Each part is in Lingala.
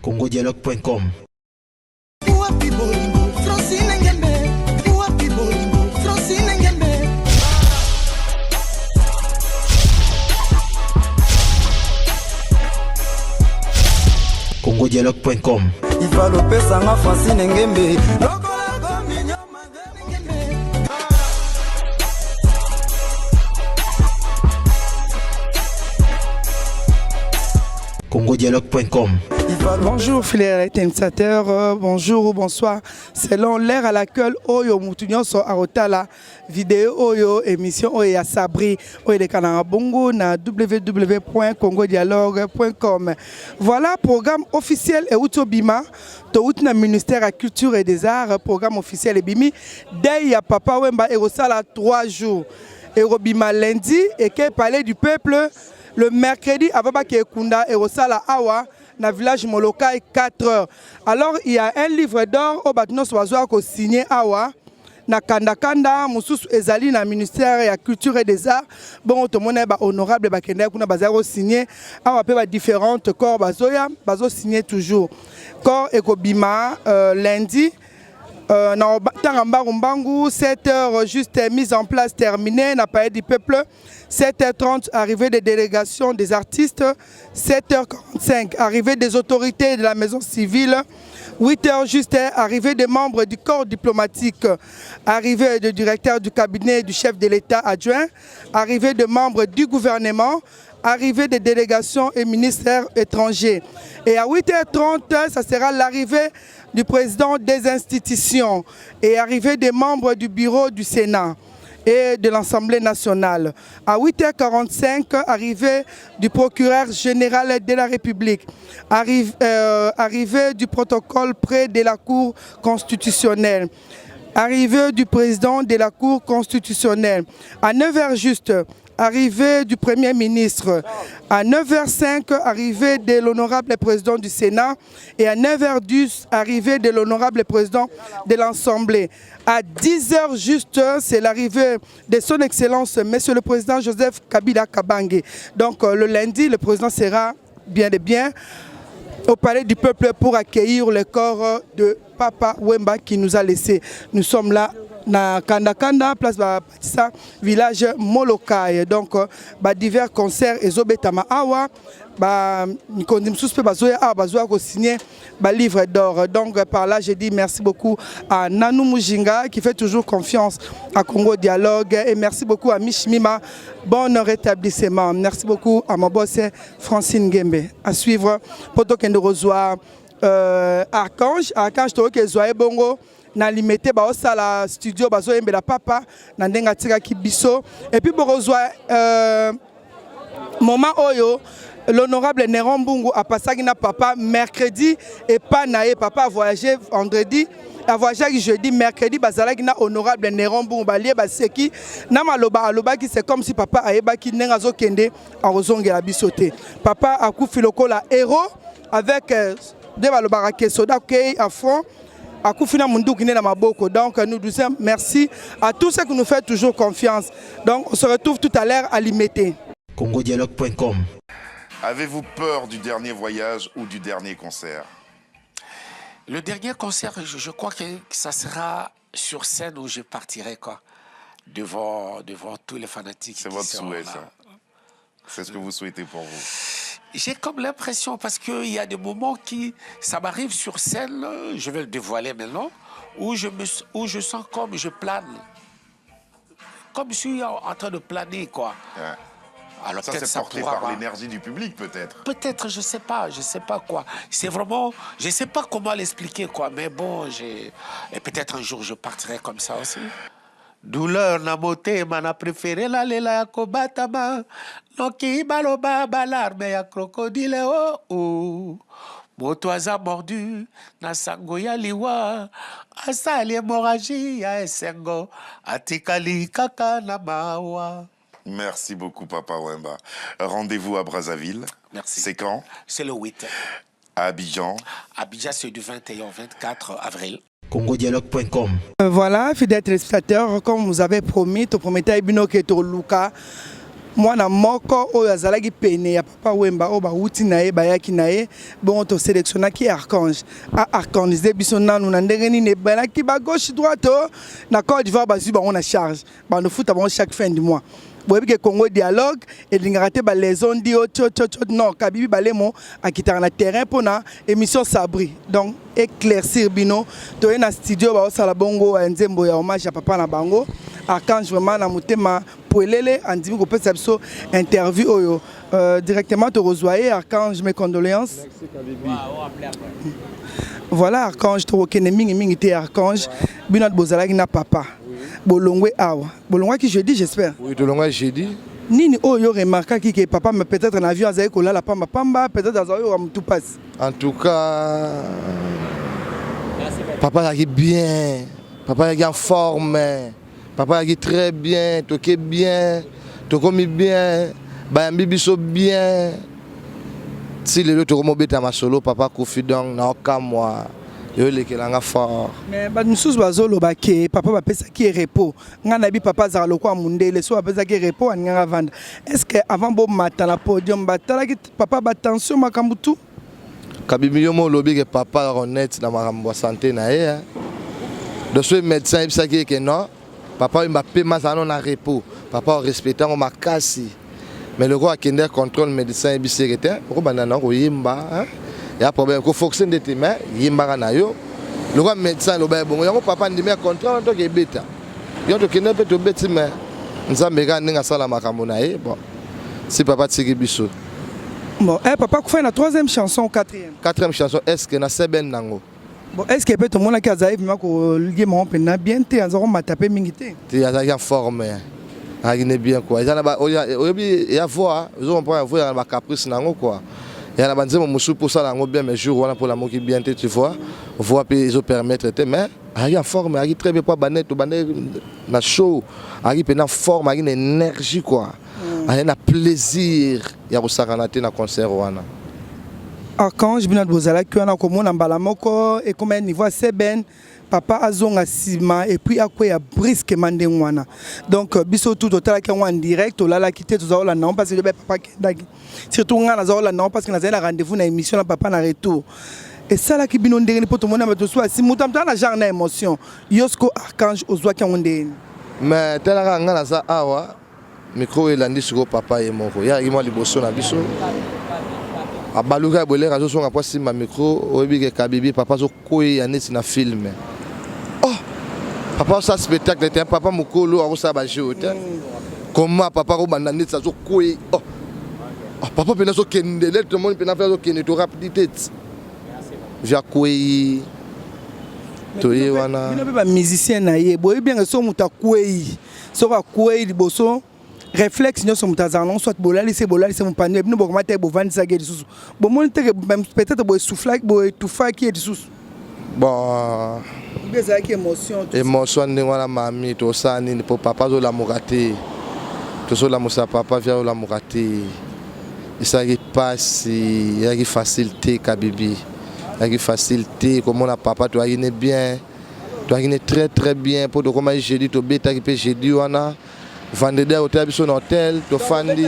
congodialogue.com. congodialogue.com. Il va l'opé sanga Francine Ngembe. congodialogue.com. Bonjour fidèles téléspectateurs, bonjour ou bonsoir. Selon l'heure à laquelle Oyo Moutounion so arotala vidéo Oyo émission Oyo Sabri Oyo de Kanarabongo na www.congodialogue.com. Voilà programme officiel et Outobima to na ministère de la culture et des arts programme officiel et bimi dès ya Papa Wemba Erosala 3 jours. Erobima lundi et que palais du peuple le mercredi avant que Kunda Erosala Awa na village Molokai 4 heures. Alors il y a un livre d'or au Batnos Wazoa ko signé Awa na Kanda Moussous Ezali na ministère de la culture et des arts. Bon tout monde ba honorable ba kenda kuna bazaro signé Awa pe ba différentes corps bazoya bazo signé toujours. Corps ekobima lundi na Tangambarumbangu 7 heures juste mise en place terminée na palais du peuple. 7h30 arrivée des délégations des artistes, 7h45 arrivée des autorités de la maison civile, 8h juste arrivée des membres du corps diplomatique, arrivée du directeur du cabinet du chef de l'État adjoint, arrivée de membres du gouvernement, arrivée des délégations et ministères étrangers. Et à 8h30, ça sera l'arrivée du président des institutions et arrivée des membres du bureau du Sénat et de l'Assemblée nationale. À 8h45, arrivée du procureur général de la République, arrivée du protocole près de la Cour constitutionnelle, arrivée du président de la Cour constitutionnelle. À 9h juste, arrivée du Premier ministre. À 9h05, arrivée de l'honorable président du Sénat. Et à 9h10, arrivée de l'honorable président de l'Assemblée. À 10h juste, c'est l'arrivée de son Excellence, Monsieur le Président Joseph Kabila Kabange. Donc le lundi, le président sera bien au palais du peuple pour accueillir le corps de Papa Wemba qui nous a laissé. Nous sommes là na Kanda, place Batissa, village Molokai. Donc, divers concerts et Zobetama Awa, signé livre d'or. Donc, par là, j'ai dit merci beaucoup à Nanou Mujinga qui fait toujours confiance à Congo Dialogue. Et merci beaucoup à Mishmima. Bon rétablissement. Merci beaucoup à ma boss Francine Ngembe. À suivre, Poto Kendo Rosoir, Archange, Toke Zoé Bongo. Na limité ba osala studio bazo yembela papa na ndenga tika kibiso et puis borozwa moment oyo l'honorable Néron Mbungu a passé na papa mercredi et pas naé papa a voyagé vendredi a voyagé jeudi mercredi bazalaki na honorable Néron Mbungu balie baseki na maloba aloba qui c'est comme si papa ayeba ki ndenga zo kende a ozongela bisoté papa a kufi lokola héros avec de baloba ke soda ke à fond. Donc nous disons merci à tous ceux qui nous font toujours confiance. Donc on se retrouve tout à l'heure à l'imiter. congodialogue.com. Avez-vous peur du dernier voyage ou du dernier concert? Le dernier concert, je crois que ça sera sur scène où je partirai quoi, devant tous les fanatiques. C'est votre souhait, ça. C'est ce que vous souhaitez pour vous. J'ai comme l'impression, parce qu'il y a des moments qui, ça m'arrive sur scène, je vais le dévoiler maintenant, où je sens comme je plane. Comme je suis en train de planer, quoi. Ouais. Alors ça, c'est porté par l'énergie du public, peut-être. Peut-être, je sais pas quoi. C'est vraiment, je sais pas comment l'expliquer, quoi. Mais bon, et peut-être un jour, je partirai comme ça aussi. Douleur na motema na préféré la lela ya kobatama noki baloba balarme ya crocodile oh moto aza mordu na sango ya liwa asali hémorragie ya esengo atikali kaka na mawa. Merci beaucoup Papa Wemba. Rendez-vous à Brazzaville. Merci. C'est quand? C'est le 8. À Abidjan? Abidjan, c'est du 21 au 24 avril. congodialogue.com. Voilà, fidèles téléspectateurs, comme vous avez promis, tu promettais Bino que tu Luca mwana moko oyo azalaki pene ya papa Wemba o bauti na ye bayaki na ye bon to sélectionnaki Archange a arcaniser biso nanu na ndenge nini balaki ba gauche droite na Côte d'Ivoire bazui bango na charge bando foot bango chaque fin du mois boyebi ke Congo dialogue elingaka te ba les on dit non Kabibi balemo akitaka na terrain pona émission Sabri donc éclaircir bino to na studio ba osala bongo nzembo ya hommage à papa na bango Archange vraiment na motema poelele andimi ko pesa biso interview oyo directement to rejoindre Archange mes condoléances. Merci Kabibi. Voilà Archange to kene mingi te Archange bino bozalaki na papa bolongwe awa bolongwa ki jeudi j'espère. Oui, bolongwa jeudi. Nini oyo remarqué que papa me peut-être na avion azali kolala pamba peut-être azali yo mutu passe. En tout cas papa est bien, papa est en forme. Papa est très bien, toqué bien, tokomi bien, bayambi biso bien. Si le to komo beta masolo papa confident na okamwa yo lekelanga fort. Mais ba mususu bazolo ba ke papa ba pesa ki repos. Ngana bi papa za lokwa mundele so ba pesa ki repos nganga vanda. Est-ce que avant bo mata na podium batala ki papa ba tension makambutu? Kabibi yo mo lobi ke papa honnête na makambo santé na ye. De ce médecin il sait que non. Papa il m'a payé ma na repos. Papa respectant ma kasi. Mais le roi qui est contrôle médecin et secrétaire, ko banana ko yimba. Il y a problème ko fonctionne de tes mains, yimba na yo. Le roi médecin le ba bon, yango papa ndime contrôle to ke beta. Yo to kene to beti mais nzambe ga ninga sala makambo na ye. Bon. Si papa tsiki biso. Bon, papa ko fait la troisième chanson ou quatrième? Quatrième chanson est-ce que na seben nango? Bon, est-ce que peut-être mon qui a zaïf ko lié mon pena bien te azoro matapé mingité? Tu as en forme. Ah, il est bien quoi. Il y a voix, ils ont pas voix dans caprice nango quoi. Il y a la bande mon musu pour ça nango bien mais jour voilà pour la qui bien tu vois. Voix puis ils ont permettre mais il est en forme, il est très bien pas banette na show. Il est en forme, il a une énergie quoi. Il a plaisir. Il y a aussi na concert wana. Archange bina bozala ki wana komona mbala moko et comme niveau seben papa azonga sima et puis akoya brusquement ndengwana donc biso tout total ki en direct olala kité tozaola non parce que papa kendaki surtout ngana zaola non parce que na zela rendez-vous na émission na papa na retour et ça là ki bino ndengeni poto mona bato soit si mutamta na genre na émotion yosko Archange ozwa ki ndeni mais tela ngana za awa micro elandi siko papa ye moko ya ngimo liboso na biso abaluka bolé razo songa po simba micro oyebi ke Kabibi papa zo koyi aneti na film. Oh papa ça spectacle était papa mukolo a ça ba jeu comment papa ko banda neti zo koyi oh papa pena zo kendele tout le monde pena faire zo kende to rapidité ja koyi to ye wana bino ba musicien na ye boyebi bien so muta koyi so ka koyi liboso réflexe nous sommes dans soit bolali c'est mon panier nous bon matin bon vendre ça qui est dessous bon mon peut-être bon souffler bon tout faire qui est dessous bon bien ça qui émotion de la mamie tout ça ni pour papa zo la mouraté tout ça la musa papa vient la mouraté il s'agit pas si il y a facilité Kabibi il y a facilité comme on a papa toi il est bien toi il est très très bien pour comment j'ai dit to beta qui peut j'ai dit wana vendredi au hôtel, to fandi.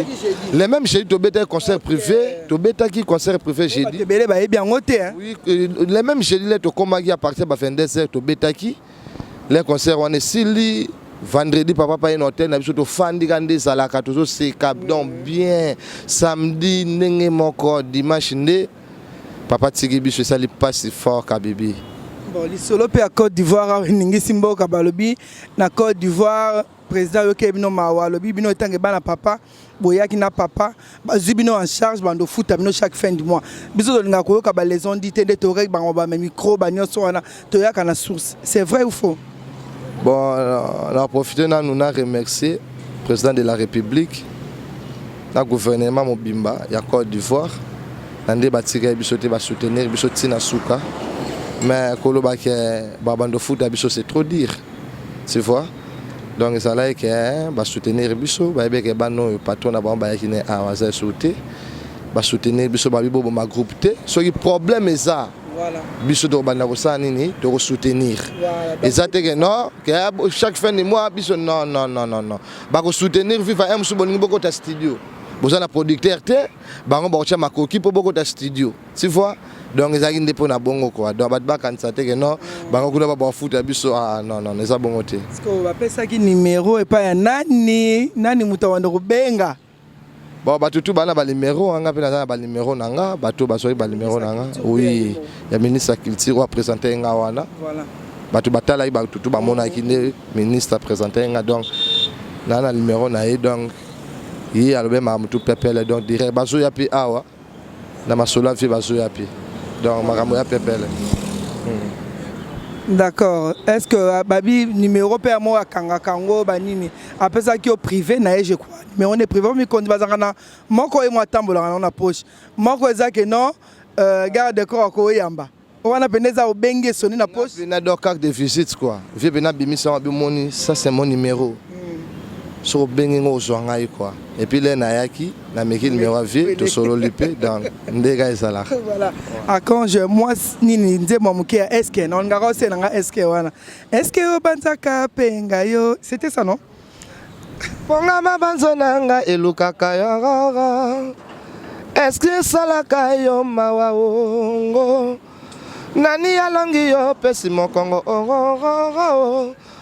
Les mêmes j'ai dit au concert privé, to beta qui concert privé j'ai dit. Oui, les mêmes j'ai dit les to komagi à partir de 22h to beta qui les concerts on est sili vendredi papa pa un hôtel na biso to fandi kande salaka to se cap donc bien samedi nenge moko dimanche ndé papa tiki biso ça li passe fort Kabibi. Bon, les solo pe à Côte d'Ivoire ningi simbo kabalobi na Côte d'Ivoire président yoke bino mawa lobi bino tange bana papa boyaki na papa bazui bino en charge bando foot bino chaque fin du mois biso to linga koyoka ba les ondes tende to rek bango ba micro ba nyoso wana to yaka na source c'est vrai ou faux? Bon on a profité na nous na remercier président de la République na gouvernement mobimba ya Côte d'Ivoire ndé batika biso te ba soutenir biso tina suka mais koloba ke babando foot biso c'est trop dire tu vois. Donc ça là que va soutenir biso ba be ke bano patron na ba ba ki ne awaza sauter ba soutenir biso ba bibo ma groupe te so ki problème ça Voilà. Biso do banda ko sa nini de soutenir. Voilà. Et ça te que non, que chaque fin de mois biso non. Ba ko soutenir viva M so bolingo boko ta studio. Bozana producteur te, bango ba ma koki po boko ta studio. Tu vois? Donc ils ont pour na bongo quoi. Donc ba kan sa te que non, bango kuna ba foot biso non, ça bongo te. Parce que ba pesa ki numéro et pas nani mutawanda ko benga. Bon, tout bana ba numéro anga pe na ba numéro nanga, bato ba soyi ba numéro nanga. Oui, ya ministre culture wa présenter nga wana. Voilà. Bato batala i ba tout ba mona ki ne ministre présenter nga donc na numéro na e donc yi alobe ma mutu pepele donc direct ba soya pi awa na masola fi ba soya pi. Donc makambo ya pepele. D'accord. Est-ce que babi numéro pe mo akanga kango banini après ça qui au privé na je crois. Mais on est privé mais quand bazanga na moko e mo tambola na poche. Moko ezake non garde corps ko yamba. On a peneza au benge soni na poche. Na do carte de visite quoi. Vie bena bimisa wa bimoni ça c'est mon numéro. So benge ngo zwanga quoi. Et puis là na yaki na meki numéro à vie to solo lipé donc ndega ezala. Voilà. À quand je moi nini nze momuke eske non ngaro se nga eske wana. Eske o banzaka penga yo. C'était ça non? Ponga mabanzo nanga elukaka yo. Eske salaka yo mawaongo. Nani alongi yo pesi mokongo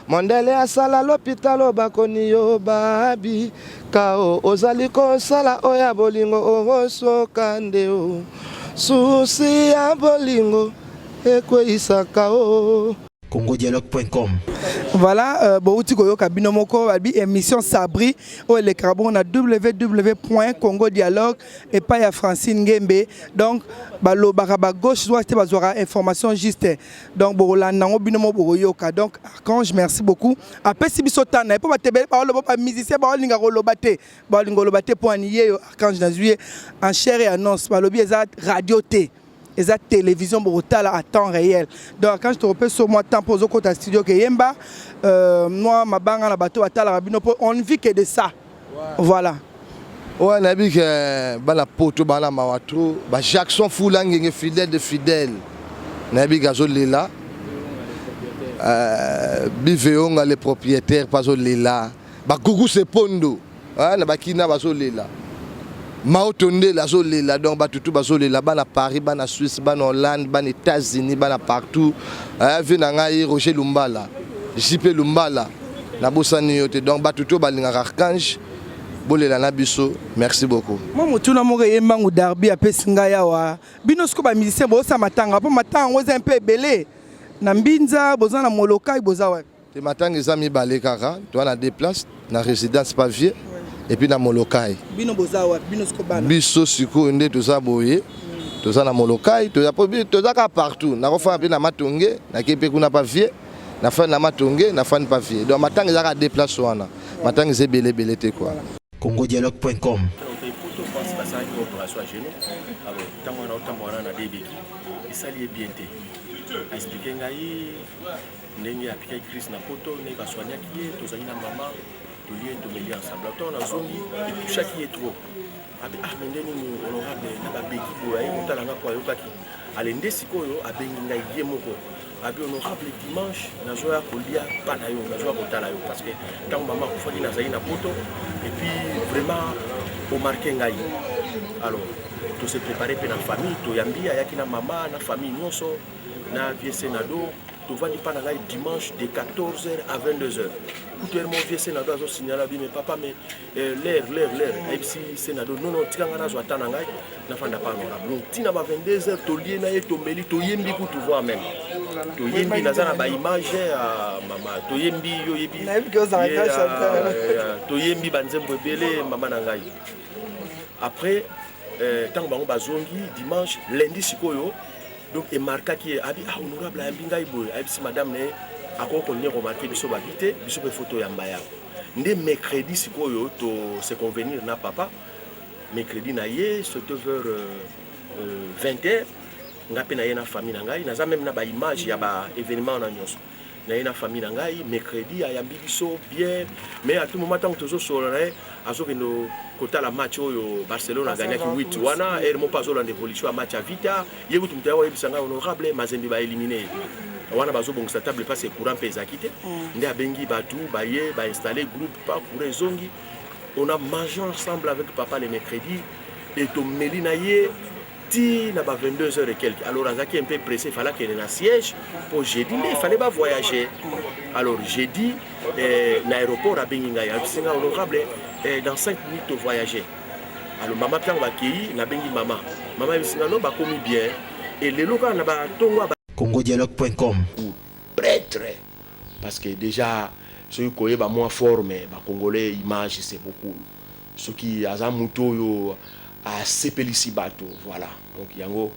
Mondele asala l'hôpital bakoni yo babi kao ozali kosala oya bolingo osokande o susi ya bolingo ekweisaka o congodialogue.com. Voilà, Bouti Koyoka Binomoko, émission Sabri, où le carbone à www.congodialogue et pas à Francine Gembe. Donc, balo baraba gauche, soit information juste. Donc, Borola Nango Binomo Boroyoka. Donc, Archange, merci beaucoup. Après, si Bisotana, et pas tebe, pas le musicien, pas le rolobate, pas le rolobate pour annier Archange Nazuye en chair et annonce, pas le biais radio T. Et la télévision à temps réel. Donc quand je te repère sur moi temps pour au studio que yemba moi ma banga na bateau on ne vit que de ça. Voilà. Ouais, nabi que bala poto bala mawatro ba Jackson Foulang fidèle de fidèle. Nabi gazo lela. Biveonga les propriétaires pas lela. Ba gugu se pondo. Ah na bakina bazo lela. Maotonde la zone là donc batutu bazole là bas na Paris bas na Suisse bas na Hollande bas na États-Unis bas na partout vu na ngai Roger Lumbala JP Lumbala na bosani yote donc batutu balinga Archange bolela na biso merci beaucoup moi mutuna mo yemba ngu darbi apesinga yawa bino sko ba musicien bo sa matanga po matanga oza un peu belé na mbinza boza na molokai boza wa te matanga ezami balé kaka toi na déplace na résidence Pavier et puis na molokai bino bozawa bino skobana biso siko nde toza boye toza na molokai toza ka partout na kofa pe na matonge na kepe kuna Pavier na fa na matonge na fa na Pavier donc matanga za ka déplace wana matanga ze belé te quoi congodialogue.com. expliquer ngai ndenge apika Chris na poto ne baswanyaki ye tozali na mama tulie tomeli ensemble to na zongi chaque est trop abi ndenge ni honorable na babeki boya ye motala nga kwa yokaki alende sikoyo abengi ngai ye moko abi honorable dimanche nazoya kolia pana yo nazoya kotala yo parce que tant mama kufaki nazali na poto et puis vraiment au marqué ngai alors tout se préparer pour la famille to yambi ayaki na mama na famille nyonso na vieux sénado to vandi pa na ngai dimanche de 14h à 22h tout mon vieux sénado azo signaler bi mais papa mais l'air ayebisi sénado non tikanga na zo atana ngai na fanda pa honorable tina ba 22h to lie na ye to meli to yembi ku to voir même to yembi na zana ba image à mama to yembi yo yebi to yembi banzembo belé mama na ngai après tant bango bazongi dimanche lundi sikoyo donc et marqué qui abi honorable ya mbinga iboy abisi madame ne akoko ne remarquer biso ba bité biso pe photo ya mbaya ndé mercredi sikoyo to se convenir na papa mercredi na ye 7h20 ngape na ye na famille na ngai naza même na ba image ya ba événement na nyonso na famille na ngai mercredi ayambi biso bien mais à tout moment tant tozo solare azokendo kotala match oyo Barcelone a gagné 8 wana et mo pas Hollande évolution match à Vita yebutu mutawa yebisanga honorable Mazembe ba éliminé wana bazo bongisa table passe courant pesa quitté nde abengi batu baye ba installer groupe pas pour zongi on a mangé ensemble avec papa le mercredi et to melina ye ti na ba 22h et quelques alors azaki un peu pressé fallait qu'il ait un siège pour jeudi il fallait pas voyager alors jeudi l'aéroport a benginga ya singa honorable dans 5 minutes de voyager alors maman tant va ki na bengi maman singa no ba komi bien et le local na ba tongwa congodialogue.com prêtre parce que déjà ceux qui sont moins forts mais congolais image c'est beaucoup ceux qui azamuto yo à sepelisi bateau voilà donc yango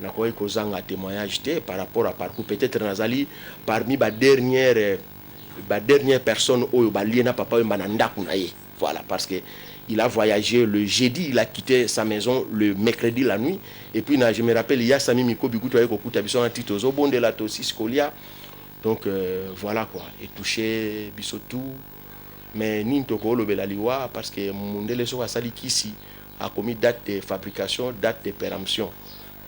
nakoy kozanga témoignage par rapport à parcours peut-être nazali parmi ba dernière personne oyo ba liena papa oyo mananda kunaye voilà parce que il a voyagé le jeudi, il a quitté sa maison le mercredi la nuit et puis je me rappelle il y a Sami Miko Bikuto avec okuta biso en titre Zobonde la tosi Scolia donc voilà quoi et touché biso tout mais nintoko lobela liwa parce que mundele so asali kisi a commis date de fabrication date de péremption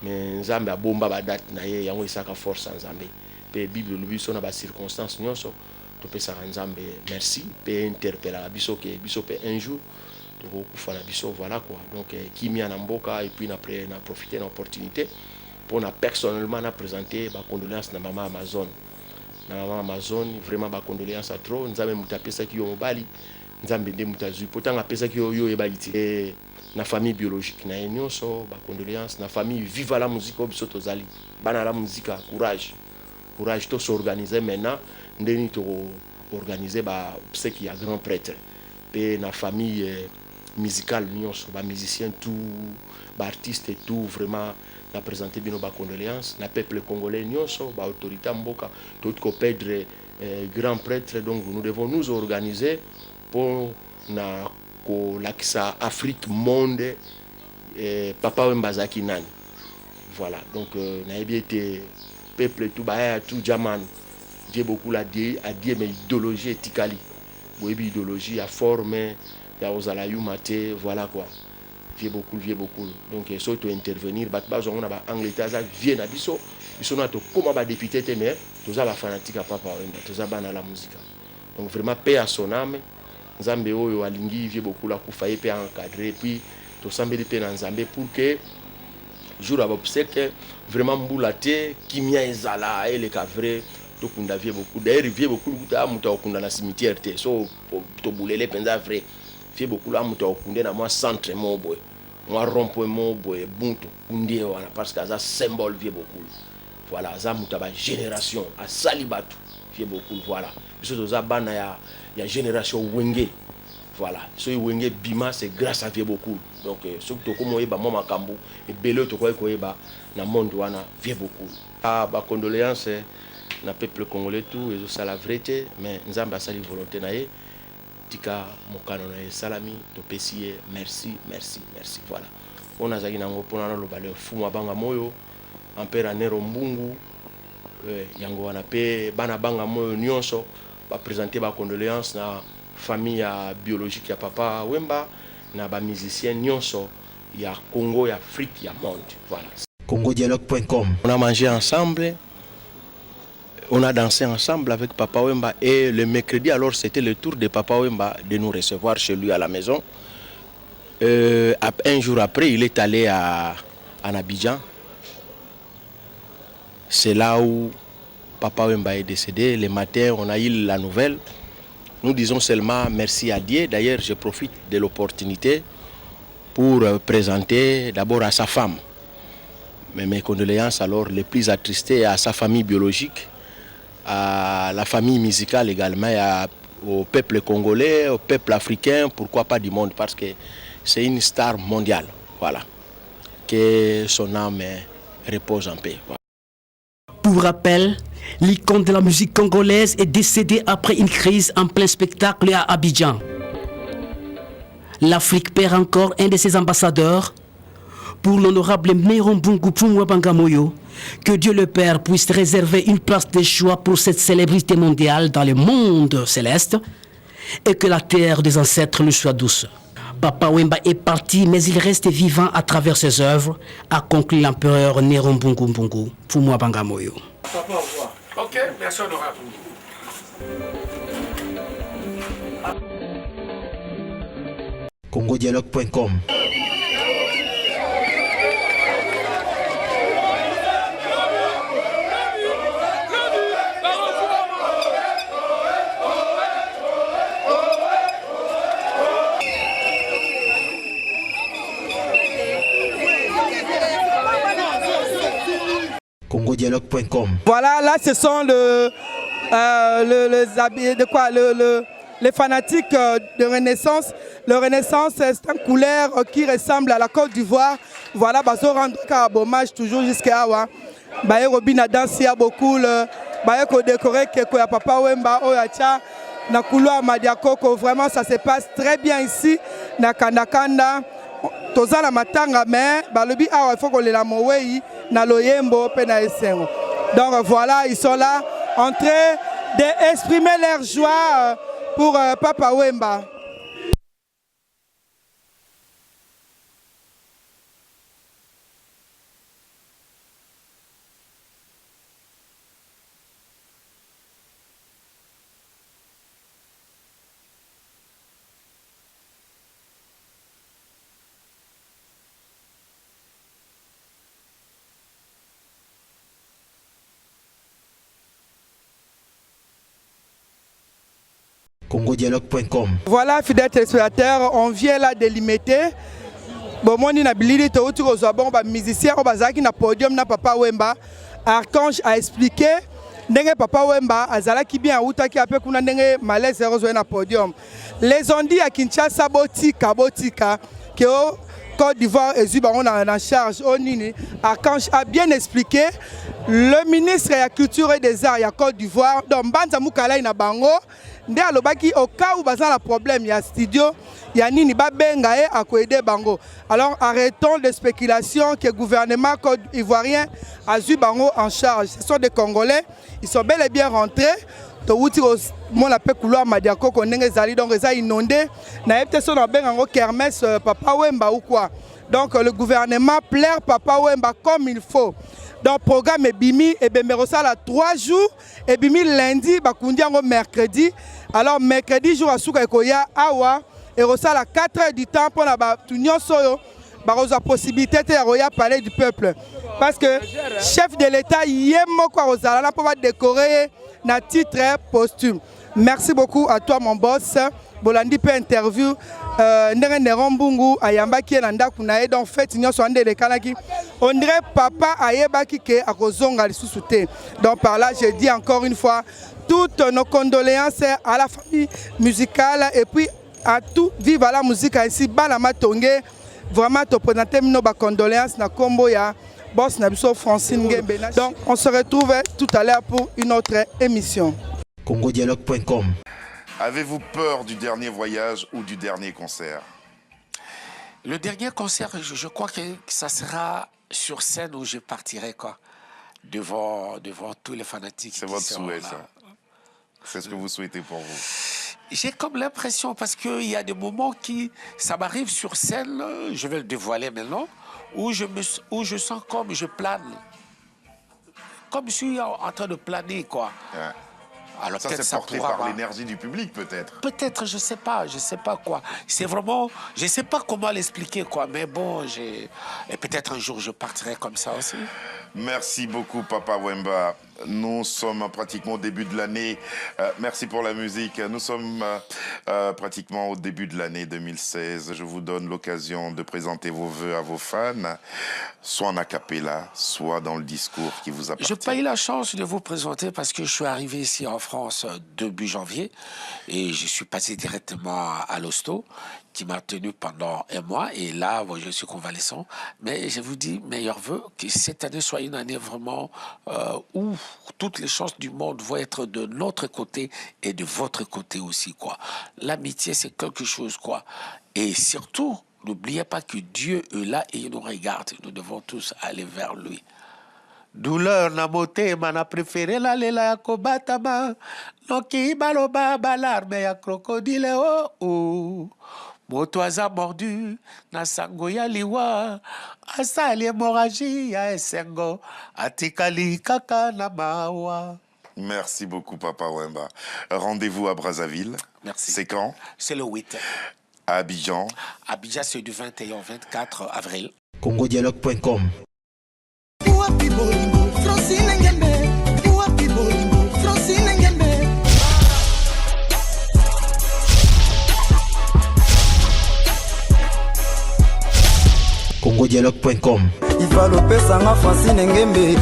mais nzambe a bomba ba date na ye yango isaka force nzambe pe bible lubi so na ba circonstance nyonso to pesa nzambe merci pe interpella biso ke biso pe un jour to ko na biso voilà quoi donc kimia na mboka et puis après na profiter de l'opportunité pour na personnellement na présenter ba condoléances na maman Amazon vraiment ba condoléances à trop nzambe mutapesa ki yo mobali nzambe nde mutazui potanga pesa ki yo ebaliti na famille biologique na nyonso ba condoléances na famille viva la musique obiso tozali bana la musique courage to s'organiser maintenant ndeni to organiser ba obsèque ya grand prêtre pe na famille musicale nyonso ba musicien tout ba artiste et tout vraiment na présenter bino ba condoléances na peuple congolais nyonso ba autorité mboka tout ko perdre grand prêtre donc nous devons nous organiser pour na ko lakisa Afrique monde papa Wembazaki nani voilà donc na été peuple tout ba tout jaman Dieu beaucoup la Dieu a dit mais idéologie etikali boyebi idéologie a formé ya ozala yumate voilà quoi vieux beaucoup donc so to intervenir bat ba zonga ba Angleterre za vie na biso na to comme ba député te mais toza ba fanatique papa Wemba toza bana la musique donc vraiment paix à son âme nzambe oyo alingi vieux beaucoup la kufa pe encadrer puis to sambeli pe na nzambe pour que jour à obsèque vraiment mbulate kimia ezala et le cavre to kunda vieux beaucoup d'ailleurs vieux beaucoup kuta muta okunda na cimetière te so to bulele penza vrai vieux beaucoup la muta okunda na moi centre mo boy moi rond-point mo boy buntu kundie wana parce que ça symbole vieux beaucoup voilà ça muta ba génération a salibatu vieux beaucoup voilà biso to za bana ya génération wenge voilà so wenge bima c'est grâce à vieux beaucoup donc so to komo yeba mama kambu et belé to ko yeba na monde wana vieux beaucoup ba condoléances na peuple congolais tout et ça la vérité mais nzamba sali volonté na ye tika mokano na salami to pesier merci voilà on a zaki nango pona na lobale fuma banga moyo ampera nero mbungu yango wana pe bana banga moyo nyonso ba présenter ba condoléances na famille biologique ya papa Wemba na ba musicien nyonso ya Congo ya Afrique ya monde voilà congodialogue.com on a mangé ensemble. On a dansé ensemble avec Papa Wemba et le mercredi, alors c'était le tour de Papa Wemba de nous recevoir chez lui à la maison. Un jour après, il est allé à Abidjan. C'est là où Papa Wemba est décédé. Le matin, on a eu la nouvelle. Nous disons seulement merci à Dieu. D'ailleurs, je profite de l'opportunité pour présenter d'abord à sa femme. Mais mes condoléances alors les plus attristées à sa famille biologique, à la famille musicale également, au peuple congolais, au peuple africain, pourquoi pas du monde, parce que c'est une star mondiale. Voilà. Que son âme repose en paix. Voilà. Pour rappel, l'icône de la musique congolaise est décédée après une crise en plein spectacle à Abidjan. L'Afrique perd encore un de ses ambassadeurs. Pour l'honorable Meron Bungu Pumwa Bangamoyo, Que Dieu le Père puisse réserver une place de choix pour cette célébrité mondiale dans le monde céleste et que la terre des ancêtres lui soit douce. Papa Wemba est parti, mais il reste vivant à travers ses œuvres, a conclu l'empereur Néron Mbungu Mbungu. Fumwa Bangamoyo. Papa, au revoir. Ok, merci honorable. congodialogue.com. congodialogue.com. Voilà, là ce sont les fanatiques de Renaissance. Le Renaissance, c'est une couleur qui ressemble à la Côte d'Ivoire. Voilà, bazo rendre hommage toujours jusqu'à Awa. Baye Robina danse ya beaucoup le baye ko décorer que ya Papa Wemba oyacha na couloir Madiakoko. Vraiment ça se passe très bien ici na Kandakanda. Toza la matanga mais balobi awa il faut que la mowei na loyembo pe na esengo. Donc voilà, ils sont là en train d'exprimer leur joie pour Papa Wemba. congodialogue.com. Voilà, fidèles téléspectateurs, on vient là délimiter. Bon, moi, je suis un musicien, qui na podium na Papa Wemba. Archange a expliqué que Papa Wemba azala ki bien outa ki ape kuna ndenge malaise rezo na podium. Les on dit à Kinshasa botika que au Côte d'Ivoire et on a en charge au Nini. Archange a bien expliqué. Le ministre de la Culture et des Arts, il y a Côte d'Ivoire, donc Banza Moukala na bango. Ndé alobaki au cas où bazan la problème, il y a studio, il y a nini ba bengae à aider bango. Alors arrêtons les spéculations que le gouvernement côte ivoirien a eu bango en charge. Ce sont des Congolais, ils sont bel et bien rentrés. Mon appel couloir Madiako Kondenge Zali donc ils ont inondé. Na été son bengango kermesse Papa Wemba ou quoi. Donc le gouvernement plaire Papa Wemba comme il faut. Donc le programme est bimi et Bemerosa là 3 jours et bimi lundi bakundi yango mercredi. Alors mercredi jour à Souka Ekoya awa et rosa là 4 heures du temps pour la tunyon soyo barosa possibilité de roya parler du peuple parce que chef de l'état yemo kwa rosa là pour décorer na titre posthume. Merci beaucoup à toi mon boss. Bolandi pe interview ndenge Néron Mbungu ayamba ki na ndaku na ye donc fait nyonso ande de kanaki on dirait papa ayebaki ke akozonga lisusu te. Donc par là je dis encore une fois toutes nos condoléances à la famille musicale et puis à tout vive la musique ici bala matonge vraiment te présenter nos condoléances na kombo ya boss na biso Francine Ngembe. Donc on se retrouve tout à l'heure pour une autre émission. congodialogue.com. Avez-vous peur du dernier voyage ou du dernier concert? Le dernier concert, je crois que ça sera sur scène où je partirai quoi, devant tous les fanatiques. C'est votre souhait, ça. C'est ce que vous souhaitez pour vous. J'ai comme l'impression, parce qu'il y a des moments qui, ça m'arrive sur scène, je vais le dévoiler maintenant, où je sens comme je plane. Comme je suis en train de planer, quoi. Ouais. Alors ça, c'est porté par l'énergie du public, peut-être. Peut-être, je sais pas quoi. C'est vraiment, je sais pas comment l'expliquer, quoi. Mais bon, et peut-être un jour je partirai comme ça aussi. Merci beaucoup, Papa Wemba. Nous sommes pratiquement au début de l'année. Merci pour la musique. Nous sommes pratiquement au début de l'année 2016. Je vous donne l'occasion de présenter vos vœux à vos fans, soit en a cappella, soit dans le discours qui vous appartient. Je n'ai pas eu la chance de vous présenter parce que je suis arrivé ici en France début janvier et je suis passé directement à l'hosto qui m'a tenu pendant un mois et là, bon, je suis convalescent. Mais je vous dis, meilleurs vœux, que cette année soit une année vraiment où toutes les chances du monde vont être de notre côté et de votre côté aussi, quoi. L'amitié, c'est quelque chose, quoi. Et surtout, n'oubliez pas que Dieu est là et il nous regarde. Nous devons tous aller vers lui. douleur na motema na préféré la lela ya kobatama noki baloba balarme ya crocodile oh oh moto aza mordu na sango ya liwa asali hémorragie ya esengo atikali kaka na mawa. Merci beaucoup, Papa Wemba. Rendez-vous à Brazzaville. Merci. C'est quand? C'est le 8. À Abidjan. Abidjan, c'est du 21 au 24 avril. congodialogue.com. congodialogue.com. Il va l'opé sanga Francine Ngembe.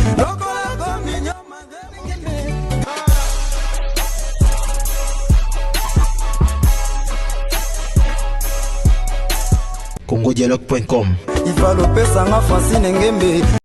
congodialogue.com. Il va l'opé sanga Francine Ngembe.